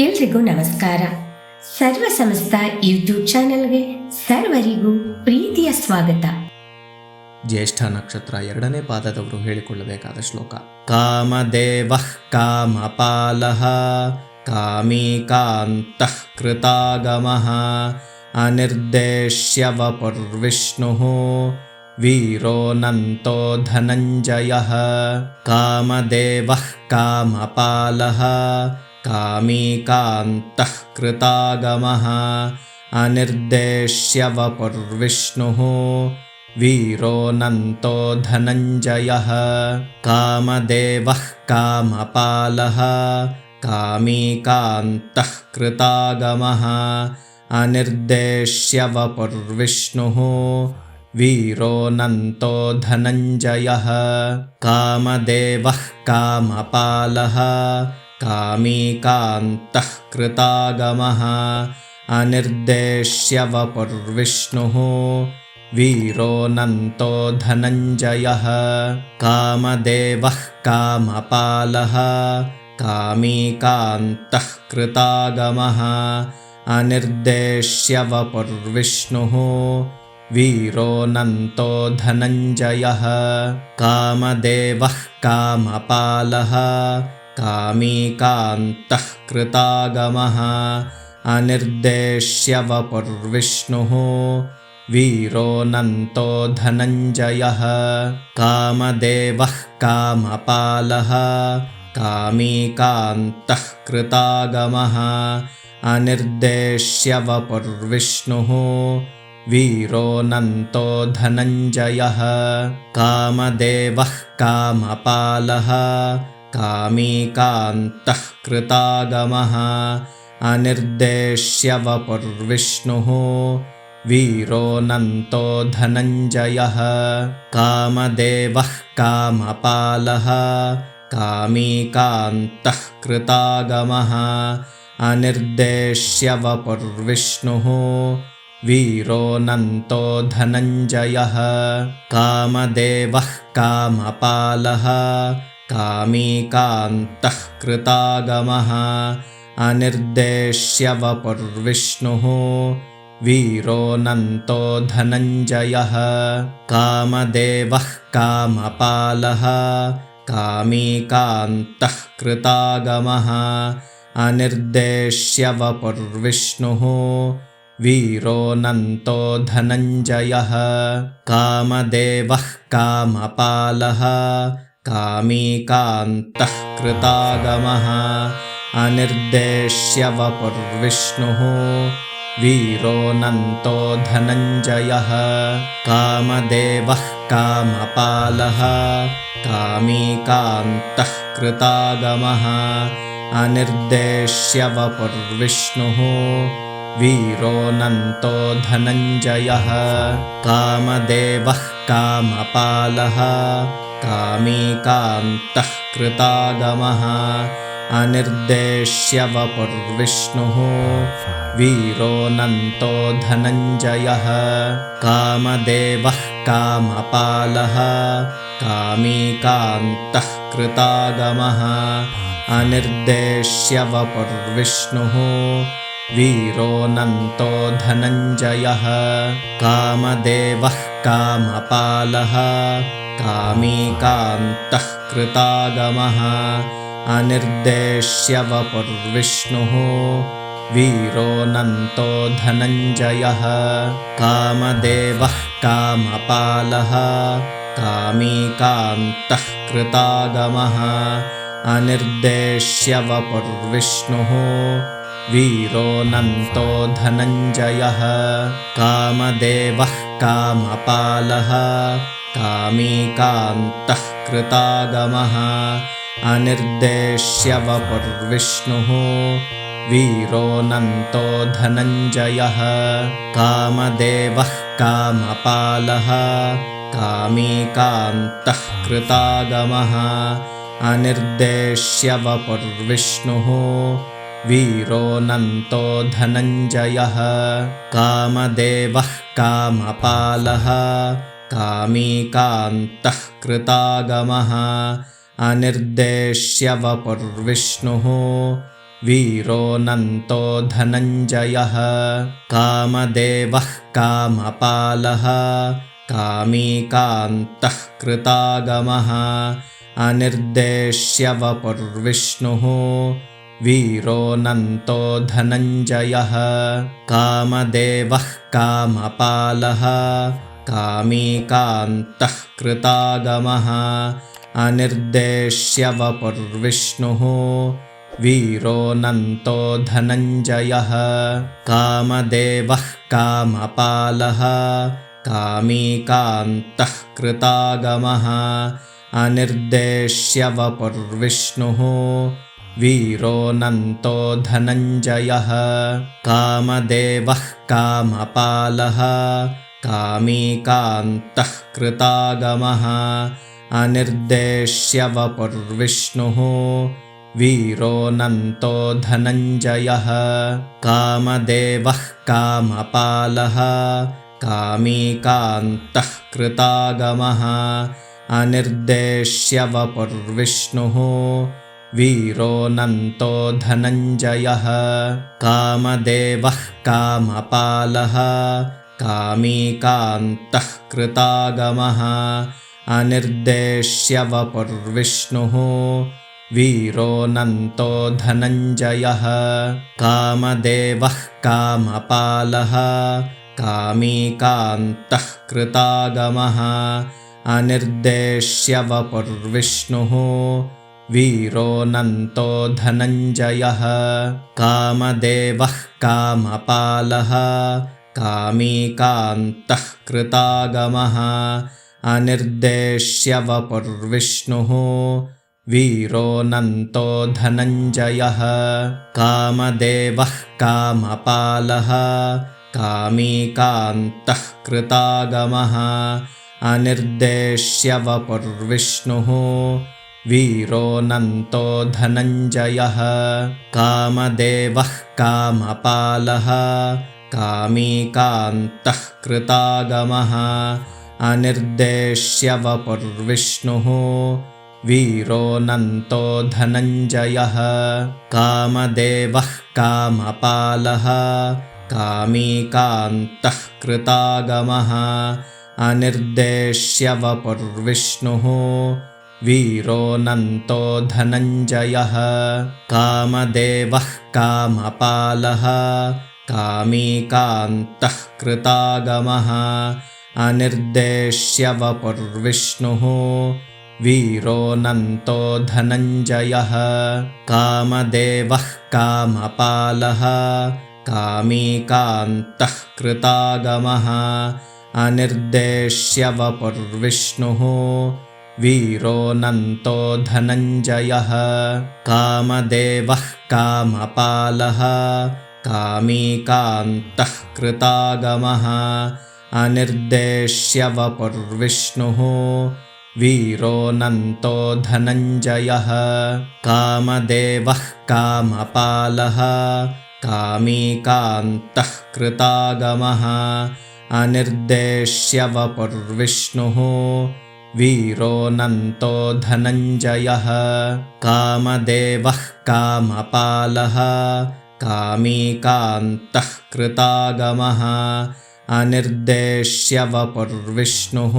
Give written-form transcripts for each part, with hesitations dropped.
ಎಲ್ರಿಗೂ ನಮಸ್ಕಾರ. ಸರ್ವ ಸಮಸ್ತ ಯೂಟ್ಯೂಬ್ ಚಾನೆಲ್ಗೆ ಸರ್ವರಿಗೂ ಪ್ರೀತಿಯ ಸ್ವಾಗತ. ಜ್ಯೇಷ್ಠ ನಕ್ಷತ್ರ 2ನೇ ಪಾದದವರು ಹೇಳಿಕೊಳ್ಳಬೇಕಾದ ಶ್ಲೋಕ. ಕಾಮದೇವಃ ಕಾಮಪಾಲಃ ಕಾಮೀ ಕಾಂತಃ ಕೃತಾಗಮಃ ಅನಿರ್ದೇಶ್ಯ ವಪುರ್ವಿಷ್ಣುಃ ವೀರೋನಂತೋ ಧನಂಜಯಃ. ಕಾಮದೇವಃ ಕಾಮಪಾಲಃ ಕಾಮೀ ಕಾಂತಃ ಕೃತಾಗಮಃ ಅನಿರ್ದೇಶ್ಯ ವಪುರ್ವಿಷ್ಣುಃ ವೀರೋನಂತೋ ಧನಂಜಯಃ. ಕಾಮದೇವಃ ಕಾಮಪಾಲಃ ಕಾಮೀ ಕಾಂತಃ ಕೃತಾಗಮಃ ಅನಿರ್ದೇಶ್ಯ ವಪುರ್ವಿಷ್ಣುಃ ವೀರೋನಂತೋ ಧನಂಜಯಃ. ಕಾಮದೇವಃ ಕಾಮಪಾಲಃ ಕಾಮೀ ಕಾಂತಃ ಕೃತಾಗಮಃ ಅನಿರ್ದೇಶ್ಯ ವಪುರ್ವಿಷ್ಣುಃ ವೀರೋನಂತೋ ಧನಂಜಯಃ. ಕಾಮದೇವಃ ಕಾಮಪಾಲಃ ಕಾಮೀ ಕಾಂತಃ ಕೃತಾಗಮಃ ಅನಿರ್ದೇಶ್ಯ ವಪುರ್ವಿಷ್ಣುಃ ವೀರೋನಂತೋ ಧನಂಜಯಃ. ಕಾಮದೇವಃ ಕಾಮಪಾಲಃ ಕಾಮೀ ಕಾಂತಃ ಕೃತಾಗಮಃ ಅನಿರ್ದೇಶ್ಯ ವಪುರ್ವಿಷ್ಣುಃ ವೀರೋನಂತೋ ಧನಂಜಯಃ. ಕಾಮದೇವಃ ಕಾಮಪಾಲಃ ಕಾಮೀ ಕಾಂತಃ ಕೃತಾಗಮಃ ಅನಿರ್ದೇಶ್ಯ ವಪುರ್ವಿಷ್ಣುಃ ವೀರೋನಂತೋ ಧನಂಜಯಃ. ಕಾಮದೇವಃ ಕಾಮಪಾಲಃ ಕಾಮೀ ಕಾಂತಃ ಕೃತಾಗಮಃ ಅನಿರ್ದೇಶ್ಯ ವಪುರ್ವಿಷ್ಣುಃ ವೀರೋನಂತೋ ಧನಂಜಯಃ. ಕಾಮದೇವಃ ಕಾಮಪಾಲಃ ಕಾಮೀ ಕಾಂತಃ ಕೃತಾಗಮಃ ಅನಿರ್ದೇಶ್ಯ ವಪುರ್ವಿಷ್ಣುಃ ವೀರೋನಂತೋ ಧನಂಜಯಃ. ಕಾಮದೇವಃ ಕಾಮಪಾಲಃ ಕಾಮೀ ಕಾಂತಃ ಕೃತಾಗಮಃ ಅನಿರ್ದೇಶ್ಯ ವಪುರ್ವಿಷ್ಣುಃ ವೀರೋನಂತೋ ಧನಂಜಯಃ. ಕಾಮದೇವಃ ಕಾಮಪಾಲಃ ಕಾಮೀ ಕಾಂತಃ ಕೃತಾಗಮಃ ಅನಿರ್ದೇಶ್ಯ ವಪುರ್ವಿಷ್ಣುಃ ವೀರೋನಂತೋ ಧನಂಜಯಃ. ಕಾಮದೇವಃ ಕಾಮಪಾಲಃ ಕಾಮೀ ಕಾಂತಃ ಕೃತಾಗಮಃ ಅನಿರ್ದೇಶ್ಯ ವಪುರ್ವಿಷ್ಣುಃ ವೀರೋನಂತೋ ಧನಂಜಯಃ. ಕಾಮದೇವಃ ಕಾಮಪಾಲಃ ಕಾಮೀ ಕಾಂತಃ ಕೃತಾಗಮಃ ಅನಿರ್ದೇಶ್ಯ ವಪುರ್ವಿಷ್ಣುಃ ವೀರೋನಂತೋ ಧನಂಜಯಃ. ಕಾಮದೇವಃ ಕಾಮಪಾಲಃ ಕಾಮೀ ಕಾಂತಃ ಕೃತಾಗಮಃ ಅನಿರ್ದೇಶ್ಯ ವಪುರ್ವಿಷ್ಣುಃ ವೀರೋನಂತೋ ಧನಂಜಯಃ. ಕಾಮದೇವಃ ಕಾಮಪಾಲಃ ಕಾಮೀ ಕಾಂತಃ ಕೃತಾಗಮಃ ಅನಿರ್ದೇಶ್ಯ ವಪುರ್ವಿಷ್ಣುಃ ವೀರೋನಂತೋ ಧನಂಜಯಃ. ಕಾಮದೇವಃ ಕಾಮಪಾಲಃ ಕಾಮೀ ಕಾಂತಃ ಕೃತಾಗಮಃ ಅನಿರ್ದೇಶ್ಯ ವಪುರ್ವಿಷ್ಣುಃ ವೀರೋನಂತೋ ಧನಂಜಯಃ. ಕಾಮದೇವಃ ಕಾಮಪಾಲಃ ಕಾಮೀ ಕಾಂತಃ ಕೃತಾಗಮಃ ಅನಿರ್ದೇಶ್ಯ ವಪುರ್ವಿಷ್ಣುಃ ವೀರೋನಂತೋ ಧನಂಜಯಃ. ಕಾಮದೇವಃ ಕಾಮಪಾಲಃ ಕಾಮೀ ಕಾಂತಃ ಕೃತಾಗಮಃ ಅನಿರ್ದೇಶ್ಯ ವಪುರ್ವಿಷ್ಣುಃ ವೀರೋನಂತೋ ಧನಂಜಯಃ. ಕಾಮದೇವಃ ಕಾಮಪಾಲಃ ಕಾಮೀ ಕಾಂತಃ ಕೃತಾಗಮಃ ಅನಿರ್ದೇಶ್ಯ ವಪುರ್ವಿಷ್ಣುಃ ವೀರೋನಂತೋ ಧನಂಜಯಃ. ಕಾಮದೇವಃ ಕಾಮಪಾಲಃ ಕಾಮೀ ಕಾಂತಃ ಕೃತಾಗಮಃ ಅನಿರ್ದೇಶ್ಯ ವಪುರ್ವಿಷ್ಣುಃ वीरोऽनन्तो धनञ्जयः कामदेवः कामपालः कामी कान्तः कृतागमः अनिर्देश्यवपुर्विष्णुः वीरोऽनन्तो धनञ्जयः कामदेवः कामपालः कामी कान्तः कृतागमः अनिर्देश्यवपुर्विष्णुः वीरोऽनन्तो धनञ्जयः कामदेवः कामपालः कामी कान्तः कृतागमः अनिर्देश्यवपुर्विष्णुः वीरोऽनन्तो धनञ्जयः कामदेवः कामपालः कामी कान्तः कृतागमः अनिर्देश्यवपुर्विष्णुः वीरोऽनन्तो धनञ्जयः कामदेवः कामपालः कामी कान्तः कृतागमः अनिर्देश्यवपुर्विष्णुः वीरोऽनन्तो धनञ्जयः कामदेवः कामपालः कामी कान्तः कृतागमः अनिर्देश्यवपुर्विष्णुः वीरोऽनन्तो धनञ्जयः कामदेवः कामपालः कामी कान्तः कृतागमः अनिर्देश्यवपुर्विष्णुः वीरोऽनन्तो धनञ्जयः कामदेवः कामपालः कामी कान्तः कृतागमः अनिर्देश्यवपुर्विष्णुः वीरोऽनन्तो धनञ्जयः कामदेवः कामपालः कामी कान्तः कृतागमः अनिर्देश्यवपुर्विष्णुः वीरोऽनन्तो धनञ्जयः कामदेवः कामपालः कामी कान्तः कृतागमः अनिर्देश्यवपुर्विष्णुः वीरोऽनन्तो धनञ्जयः कामदेवः कामपालः कामी कान्तः कृतागमः अनिर्देश्यवपुर्विष्णुः वीरोऽनन्तो धनञ्जयः कामदेवः कामपालः कामी कान्तः कृतागमः अनिर्देश्यवपुर्विष्णुः वीरोऽनन्तो धनञ्जयः कामदेवः कामपालः कामी कान्तः कृतागमः अनिर्देश्यवपुर्विष्णुः वीरोऽनन्तो धनञ्जयः कामदेवः कामपालः कामी कान्तः कृतागमः अनिर्देश्यवपुर्विष्णुः वीरोऽनन्तो धनञ्जयः कामदेवः कामपालः कामी कान्तः कृतागमः अनिर्देश्यवपुर्विष्णुः वीरोऽनन्तो धनञ्जयः कामदेवः कामपालः कामी कान्तः कृतागमः अनिर्देश्यवपुर्विष्णुः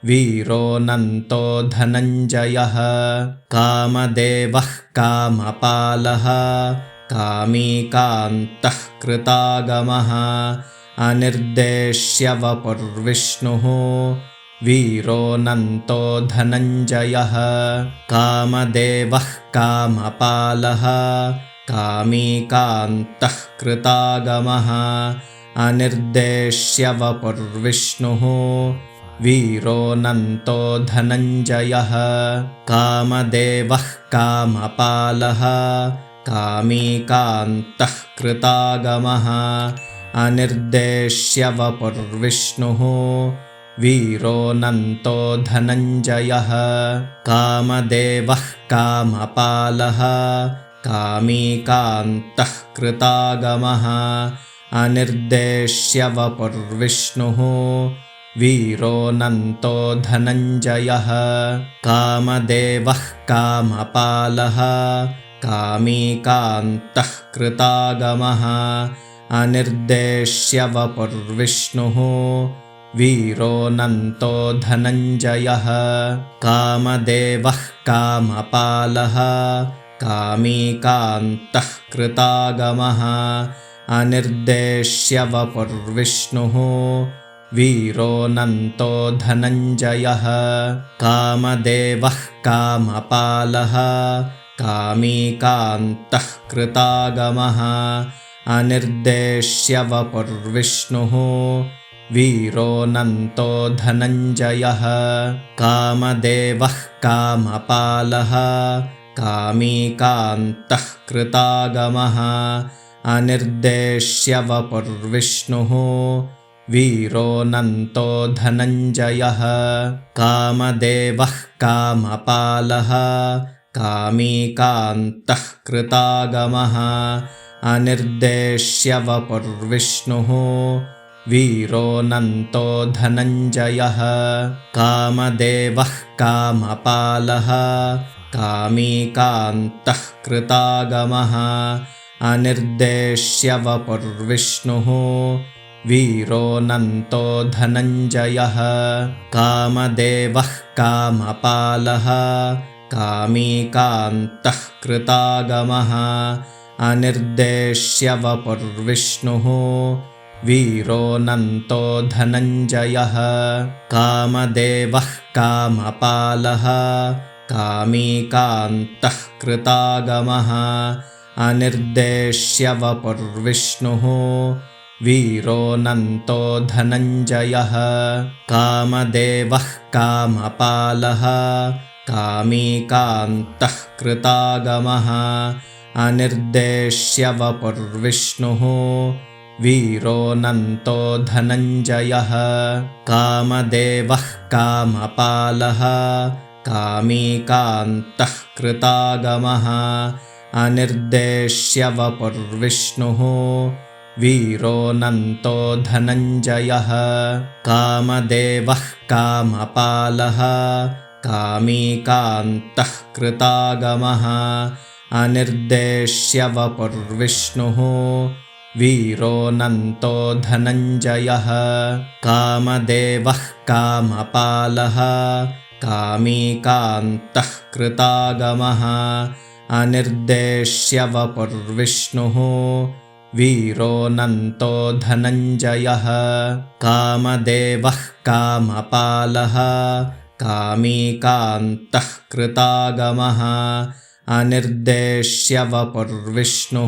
वीरोऽनन्तो धनञ्जयः कामदेवः कामपालः कामी कान्तः कृतागमः अनिर्देश्यवपुर्विष्णुः वीरोऽनन्तो धनञ्जयः कामदेवः कामपालः कामी कान्तः कृतागमः अनिर्देश्यवपुर्विष्णुः वीरोऽनन्तो धनञ्जयः कामदेवः कामपालः कामी कान्तः कृतागमः अनिर्देश्यवपुर्विष्णुः वीरोऽनन्तो धनञ्जयः कामदेवः कामपालः कामी कान्तः कृतागमः अनिर्देश्यवपुर्विष्णुः वीरोऽनन्तो धनञ्जयः कामदेवः कामपालः कामी कान्तः कृतागमः अनिर्देश्य वपुर्विष्णुः वीरोऽनन्तो धनञ्जयः कामदेवः कामपालः कामी कान्तः कृतागमः अनिर्देश्य वपुर्विष्णुः वीरोऽनन्तो धनञ्जयः कामदेवः कामपालः कामी कान्तः कृतागमः अनिर्देश्य वपुर्विष्णुः वीरोऽनन्तो धनञ्जयः कामदेवः कामपालः कामी कान्तः कृतागमः अनिर्देश्य वपुर्विष्णुः वीरोऽनन्तो धनञ्जयः कामदेवः कामपालः कामी कान्तः कृतागमः अनिर्देश्य वपुर्विष्णुः वीरोऽनन्तो धनञ्जयः कामदेवः कामपालः कामी कान्तः कृतागमः अनिर्देश्य वपुर्विष्णुः वीरोऽनन्तो धनञ्जयः कामदेवः कामपालः कामी कान्तः कृतागमः अनिर्देश्य वपुर्विष्णुः वीरोऽनन्तो धनञ्जयः कामदेवः कामपालः कामी कान्तः कृतागमः अनिर्देश्य वपुर्विष्णुः वीरोऽनन्तो धनञ्जयः कामदेवः कामपालः कामी कान्तः कृतागमः अनिर्देश्य वपुर्विष्णुः वीरोऽनन्तो धनञ्जयः कामदेवः कामपालः कामी कान्तः कृतागमः अनिर्देश्य वपुर्विष्णुः वीरोऽनन्तो धनञ्जयः कामदेवः कामपालः कामी कान्तः कृतागमः अनिर्देश्य वपुर्विष्णुः वीरोऽनन्तो धनञ्जयः कामदेवः कामपालः कामी कान्तः कृतागमः अनिर्देश्य वपुर्विष्णुः वीरोऽनन्तो धनञ्जयः कामदेवः कामपालः कामी कान्तः कृतागमः अनिर्देश्य वपुर्विष्णुः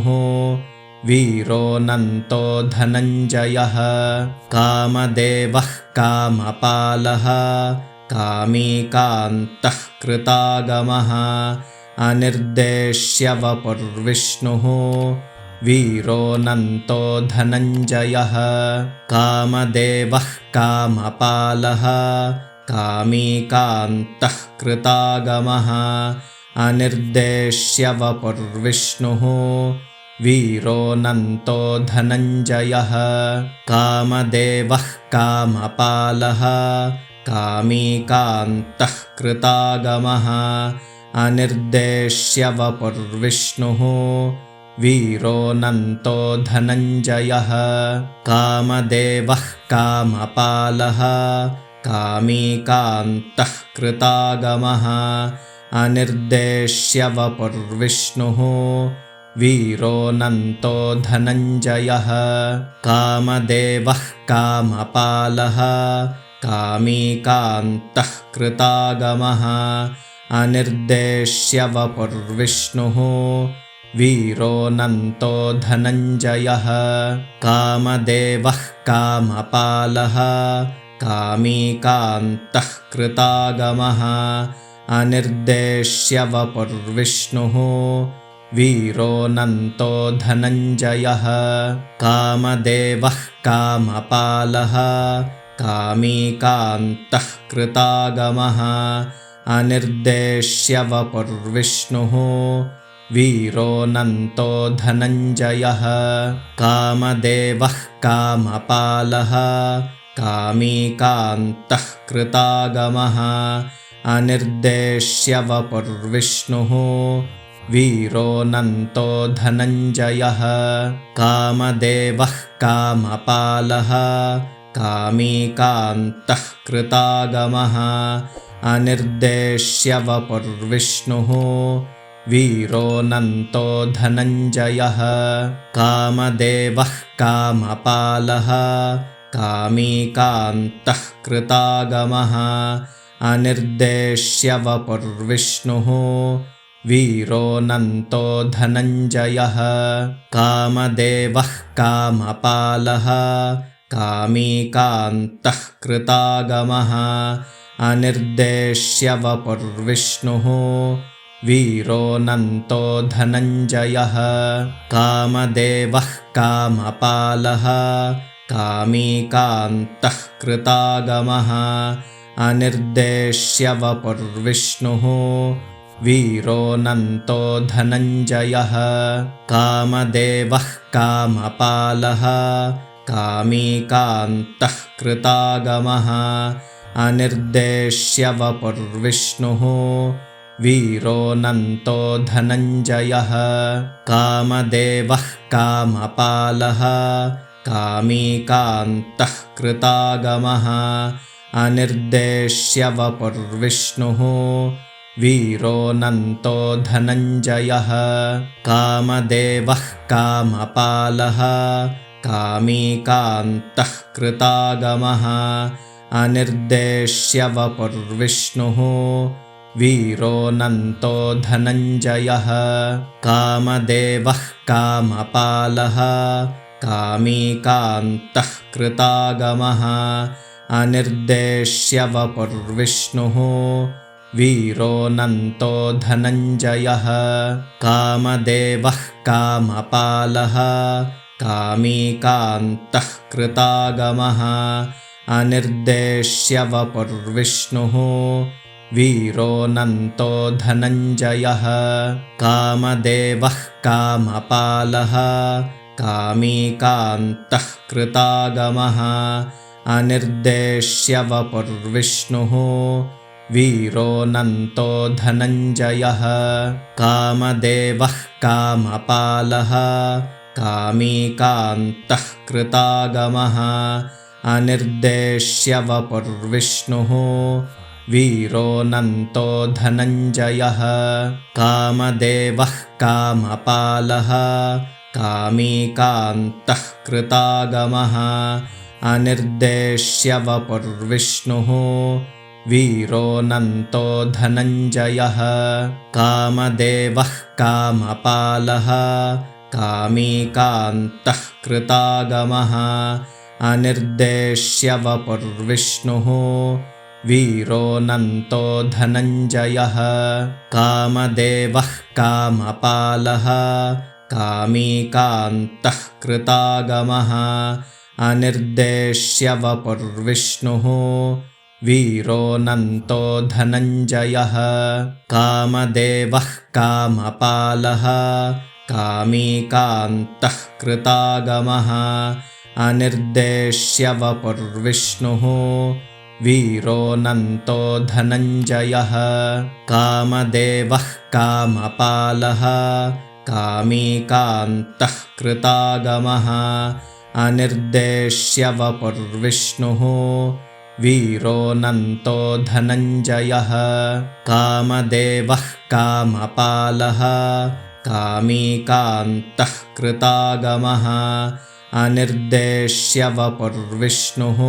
वीरोऽनन्तो धनञ्जयः कामदेवः कामपालः कामी कान्तः कृतागमः अनिर्देश्य वपुर्विष्णुः वीरोऽनन्तो धनञ्जयः कामदेवः कामपालः कामी कान्तः कृतागमः अनिर्देश्य वपुर्विष्णुः वीरोऽनन्तो धनञ्जयः कामदेवः कामपालः कामी कान्तः कृतागमः अनिर्देश्य वपुर्विष्णुः वीरोऽनन्तो धनञ्जयः कामदेवः कामपालः कामी कान्तः कृतागमः अनिर्देश्य वपुर्विष्णुः वीरोऽनन्तो धनञ्जयः कामदेवः कामपालः कामी कान्तः कृतागमः अनिर्देश्य वपुर्विष्णुः वीरोऽनन्तो धनञ्जयः कामदेवः कामपालः कामी कान्तः कृतागमः अनिर्देश्य वपुर्विष्णुः वीरोऽनन्तो धनञ्जयः कामदेवः कामपालः कामी कान्तः कृतागमः अनिर्देश्य वपुर्विष्णुः वीरोऽनन्तो धनञ्जयः कामदेवः कामपालः कामी कान्तः कृतागमः अनिर्देश्य वपुर्विष्णुः वीरोऽनन्तो धनञ्जयः कामदेवः कामपालः कामी कान्तः कृतागमः अनिर्देश्यवपुर्विष्णुः वीरोऽनन्तो धनञ्जयः कामदेवः कामपालः कामी कान्तः कृतागमः अनिर्देश्यवपुर्विष्णुः वीरोऽनन्तो धनञ्जयः कामदेवः कामपालः कामी कान्तः कृतागमः अनिर्देश्यवपुर्विष्णुः वीरोऽनन्तो धनञ्जयः कामदेवः कामपालः कामी कान्तः कृतागमः अनिर्देश्यवपुर्विष्णुः वीरोऽनन्तो धनञ्जयः कामदेवः कामपालः कामी कान्तः कृतागमः अनिर्देश्यवपुर्विष्णुः वीरोऽनन्तो धनञ्जयः कामदेवः कामपालः कामी कान्तः कृतागमः अनिर्देश्यवपुर्विष्णुः वीरोऽनन्तो धनञ्जयः कामदेवः कामपालः कामी कान्तः कृतागमः अनिर्देश्यवपुर्विष्णुः वीरोऽनन्तो धनञ्जयः कामदेवः कामपालः कामी कान्तः कृतागमः अनिर्देश्यवपुर्विष्णुः वीरोऽनन्तो धनञ्जयः कामदेवः कामपालः कामी कान्तः कृतागमः अनिर्देश्यवपुर्विष्णुः वीरोऽनन्तो धनञ्जयः कामदेवः कामपालः कामी कान्तः कृतागमः अनिर्देश्यवपुर्विष्णुः वीरोऽनन्तो धनञ्जयः कामदेवः कामपालः कामी कान्तः कृतागमः अनिर्देश्यवपुर्विष्णुः वीरोऽनन्तो धनञ्जयः कामदेवः कामपालः कामी कान्तः कृतागमः अनिर्देश्यवपुर्विष्णुः वीरोऽनन्तो धनञ्जयः कामदेवः कामपालः कामी कान्तः कृतागमः अनिर्देश्यवपुर्विष्णुः वीरोऽनन्तो धनञ्जयः कामदेवः कामपालः कामी कान्तः कृतागमः अनिर्देश्यवपुर्विष्णुः वीरोऽनन्तो धनञ्जयः कामदेवः कामपालः कामी कान्तः कृतागमः अनिर्देश्यवपुर्विष्णुः वीरोऽनन्तो धनञ्जयः कामदेवः कामपालः कामी कान्तः कृतागमः अनिर्देश्यवपुर्विष्णुः वीरोऽनन्तो धनञ्जयः कामदेवः कामपालः कामी कान्तः कृतागमः अनिर्देश्यवपुर्विष्णुः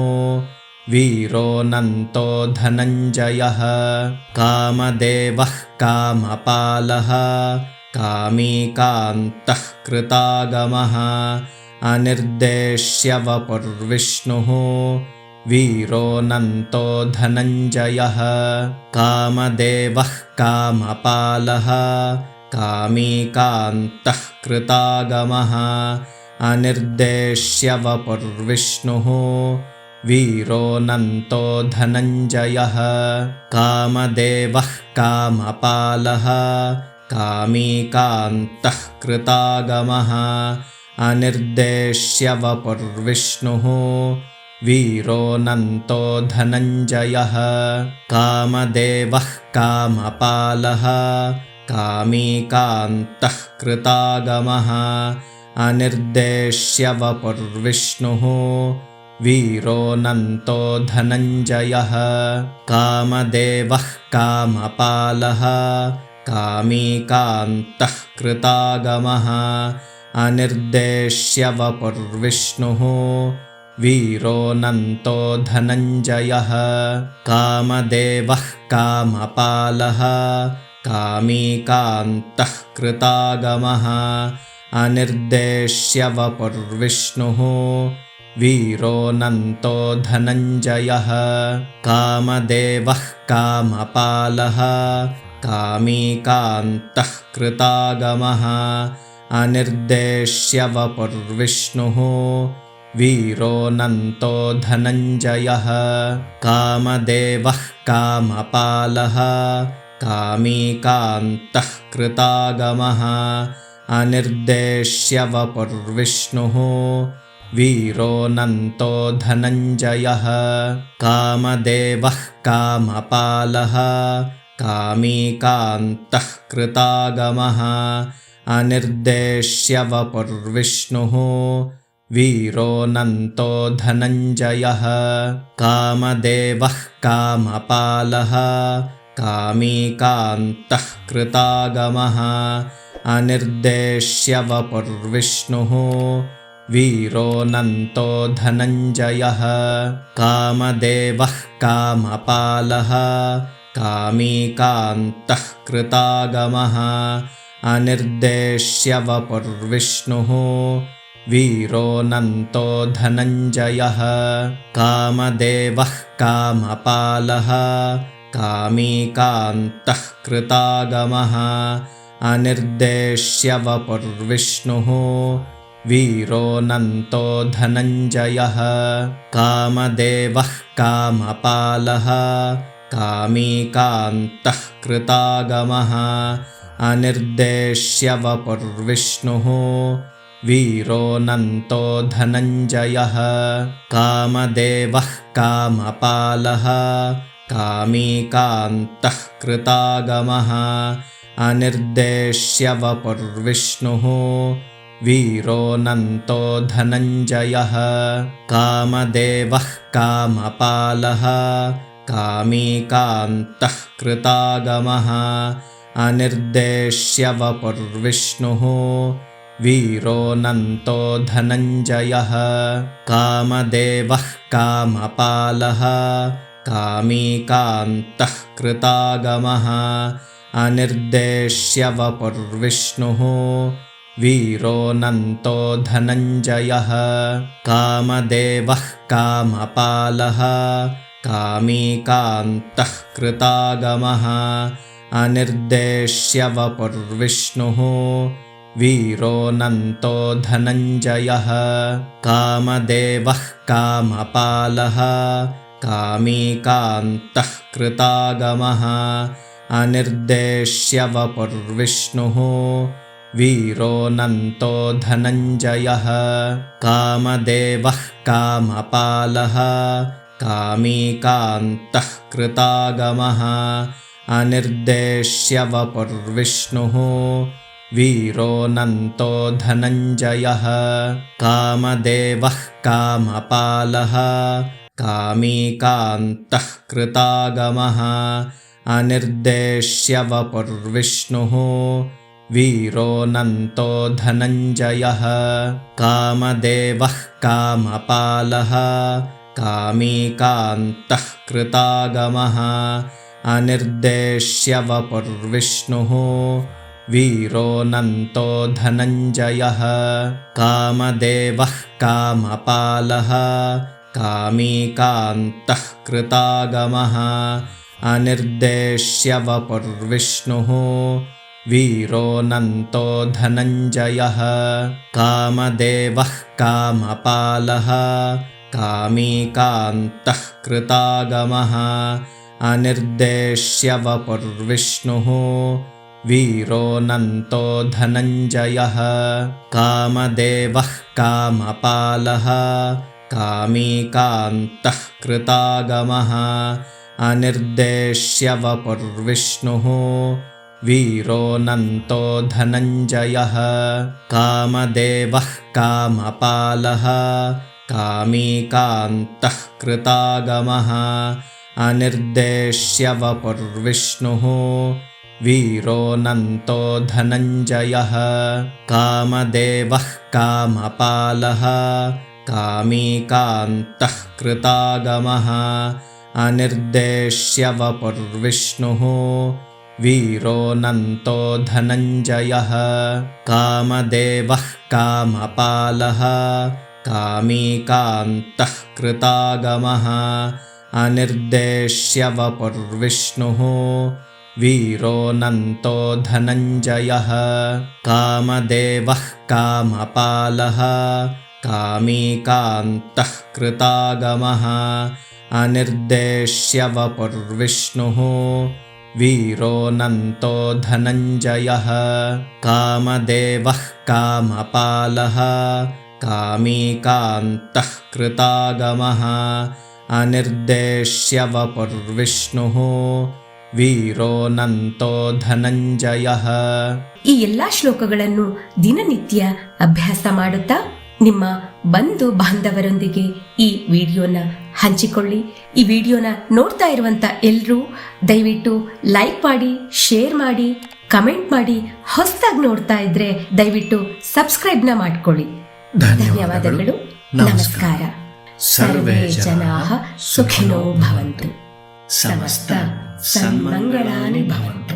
वीरोऽनन्तो धनञ्जयः कामदेवः कामपालः कामी कान्तः कृतागमः अनिर्देश्यवपुर्विष्णुः वीरोऽनन्तो धनञ्जयः कामदेवः कामपालः कामी कान्तः कृतागमः अनिर्देश्यवपुर्विष्णुः वीरोऽनन्तो धनञ्जयः कामदेवः कामपालः कामी कान्तः कृतागमः अनिर्देश्यवपुर्विष्णुः वीरोऽनन्तो धनञ्जयः कामदेवः कामपालः कामी कान्तः कृतागमः अनिर्देश्य वपुर्विष्णुः वीरोऽनन्तो धनञ्जयः कामदेवः कामपालः कामी कान्तः कृतागमः अनिर्देश्य वपुर्विष्णुः वीरोऽनन्तो धनञ्जयः कामदेवः कामपालः कामी कान्तः कृतागमः अनिर्देश्य वपुर्विष्णुः वीरोऽनन्तो धनञ्जयः कामदेवः कामपालः कामी कान्तः कृतागमः अनिर्देश्य वपुर्विष्णुः वीरोऽनन्तो धनञ्जयः कामदेवः कामपालः कामी कान्तः कृतागमः अनिर्देश्य वपुर्विष्णुः वीरोऽनन्तो धनञ्जयः कामदेवः कामपालः कामी कान्तः कृतागमः अनिर्देश्य वपुर्विष्णुः वीरोऽनन्तो धनञ्जयः कामदेवः कामपालः कामी कान्तः कृतागमः अनिर्देश्य वपुर्विष्णुः वीरोऽनन्तो धनञ्जयः कामदेवः कामपालः कामी कान्तः कृतागमः अनिर्देश्य वपुर्विष्णुः वीरोऽनन्तो धनञ्जयः कामदेवः कामपालः कामी कान्तः कृतागमः अनिर्देश्य वपुर्विष्णुः वीरोऽनन्तो धनञ्जयः कामदेवः कामपालः कामी कान्तः कृतागमः अनिर्देश्य वपुर्विष्णुः वीरोऽनन्तो धनञ्जयः कामदेवः कामपालः कामी कान्तः कृतागमः अनिर्देश्य वपुर्विष्णुः वीरोऽनन्तो धनञ्जयः कामदेवः कामपालः कामी कान्तः कृतागमः अनिर्देश्य वपुर्विष्णुः वीरोऽनन्तो धनञ्जयः कामदेवः कामपालः कामी कान्तः कृतागमः अनिर्देश्य वपुर्विष्णुः वीरोऽनन्तो धनञ्जयः कामदेवः कामपालः कामी कान्तः कृतागमः अनिर्देश्य वपुर्विष्णुः वीरोऽनन्तो धनञ्जयः कामदेवः कामपालः कामी कान्तः कृतागमः अनिर्देश्य वपुर्विष्णुः वीरोऽनन्तो धनञ्जयः कामदेवः कामपालः कामी कान्तः कृतागमः अनिर्देश्य वपुर्विष्णुः वीरोऽनन्तो धनञ्जयः कामदेवः कामपालः कामी कान्तः कृतागमः अनिर्देश्य वपुर्विष्णुः वीरोऽनन्तो धनञ्जयः कामदेवः कामपालः कामी कान्तः कृतागमः अनिर्देश्य वपुर्विष्णुः वीरोऽनन्तो धनञ्जयः कामदेवः कामपालः कामी कान्तः कृतागमः अनिर्देश्य वपुर्विष्णुः वीरोऽनन्तो धनञ्जयः कामदेवः कामपालः कामी कान्तः कृतागमः अनिर्देश्य वपुर्विष्णुः वीरोऽनन्तो धनञ्जयः कामदेवः कामपालः कामी कान्तः कृतागमः अनिर्देश्य वपुर्विष्णुः वीरोऽनन्तो धनञ्जयः कामदेवः कामपालः कामी कान्तः कृतागमः अनिर्देश्यवपुर्विष्णुः वीरोऽनन्तो धनञ्जयः कामदेवः कामपालः कामी कान्तः कृतागमः अनिर्देश्यवपुर्विष्णुः वीरोऽनन्तो धनञ्जयः कामदेवः कामपालः कामी कान्तः कृतागमः अनिर्देश्यवपुर्विष्णुः वीरोऽनन्तो धनञ्जयः कामदेवः कामपालः कामी कान्तः कृतागमः अनिर्देश्यवपुर्विष्णुः वीरोऽनन्तो धनञ्जयः कामदेवः कामपालः कामी कान्तः कृतागमः अनिर्देश्यवपुर्विष्णुः वीरोऽनन्तो ಧನಂಜಯಃ. ಈ ಎಲ್ಲಾ ಶ್ಲೋಕಗಳನ್ನು ದಿನನಿತ್ಯ ಅಭ್ಯಾಸ ಮಾಡುತ್ತಾ ನಿಮ್ಮ ಬಂಧು ಬಾಂಧವರೊಂದಿಗೆ ಈ ವಿಡಿಯೋನ ಹಂಚಿಕೊಳ್ಳಿ. ಈ ವಿಡಿಯೋನ ನೋಡ್ತಾ ಇರುವಂತ ಎಲ್ಲರೂ ದಯವಿಟ್ಟು ಲೈಕ್ ಮಾಡಿ, ಶೇರ್ ಮಾಡಿ, ಕಮೆಂಟ್ ಮಾಡಿ. ಹೊಸದಾಗಿ ನೋಡ್ತಾ ಇದ್ರೆ ದಯವಿಟ್ಟು ಸಬ್ಸ್ಕ್ರೈಬ್ ನ ಮಾಡ್ಕೊಳ್ಳಿ. ಧನ್ಯವಾದಗಳು. ನಮಸ್ಕಾರ. ಸರ್ವೇ ಜನಾಃ ಸುಖಿನೋ ಭವಂತು. ಸಮಸ್ತ ಸನ್ಮಂಗಳಾನಿ ಭವಂತು.